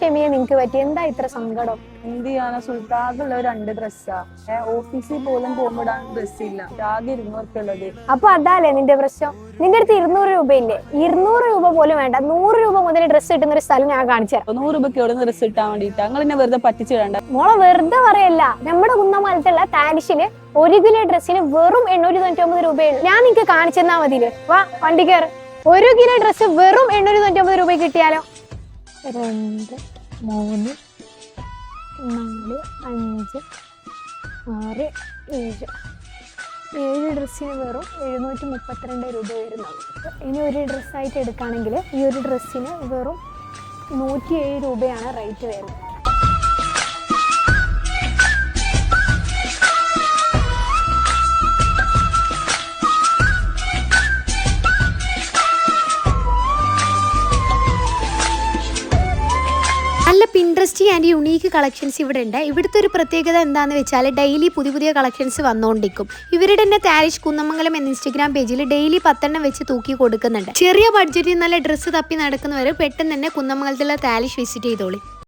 ഷെമിയെ നിങ്ങക്ക് പറ്റി? എന്താ ഇത്ര സങ്കടം? എന്ത് ചെയ്യാനാ സുൽത്താൻ, ആകെയുള്ള 2 ഡ്രസ്സാ. ഓഫീസിൽ പോലും പോകുമ്പോടാൻ ഡ്രസ് ഇല്ല. ആകെ 200 ഉള്ളത്. അപ്പൊ അതല്ലേ നിന്റെ പ്രശ്നം? നിന്റെ അടുത്ത് 200 രൂപയില്ലേ? 200 രൂപ പോലും വേണ്ട, 100 രൂപ മുതൽ ഡ്രസ്സ് കിട്ടുന്ന ഒരു സ്ഥലം ഞാൻ കാണിച്ചു തരാം. 100 രൂപയ്ക്ക് എവിടെ നിന്ന് ഡ്രസ് ഇട്ടാൻ വേണ്ടിട്ട് നിങ്ങൾ എന്നെ വെറുതെ പറ്റിച്ചിടണ്ട. മോളെ വെറുതെ പറയല്ല, നമ്മുടെ കുന്നമലത്തുള്ള താലിഷിന് 1 കിലോ ഡ്രസ്സിന് വെറും 899 രൂപയാണ്. ഞാൻ നിങ്ങക്ക് കാണിച്ചു തന്നാ മതിയില്ലേ? വാ വണ്ടി കയറ്. 1 കിലോ ഡ്രസ്സ് വെറും 899 രൂപ കിട്ടിയാലോ? 2 3 4 5 6 7 ഡ്രസ്സിന് വെറും 732 രൂപ വരുന്നുള്ളൂ. ഇനി ഒരു ഡ്രസ്സായിട്ട് എടുക്കുകയാണെങ്കിൽ ഈ ഒരു ഡ്രസ്സിന് വെറും 107 രൂപയാണ് റേറ്റ് വരുന്നത്. നല്ല പിൻട്രസ്റ്റി ആൻഡ് യുണീക്ക് കളക്ഷൻസ് ഇവിടെ ഉണ്ട്. ഇവിടുത്തെ ഒരു പ്രത്യേകത എന്താണെന്ന് വെച്ചാൽ ഡെയിലി പുതിയ കളക്ഷൻസ് വന്നുകൊണ്ടിരിക്കും. ഇവരുടെ തന്നെ താരിഷ് കുന്നമംഗലം എന്ന ഇൻസ്റ്റഗ്രാം പേജിൽ ഡെയിലി 10 എണ്ണം വെച്ച് തൂക്കി കൊടുക്കുന്നുണ്ട്. ചെറിയ ബഡ്ജറ്റിൽ നല്ല ഡ്രസ്സ് തപ്പി നടക്കുന്നവർ പെട്ടെന്ന് തന്നെ കുന്നമംഗലത്തുള്ള താരിഷ് വിസിറ്റ് ചെയ്തോളി.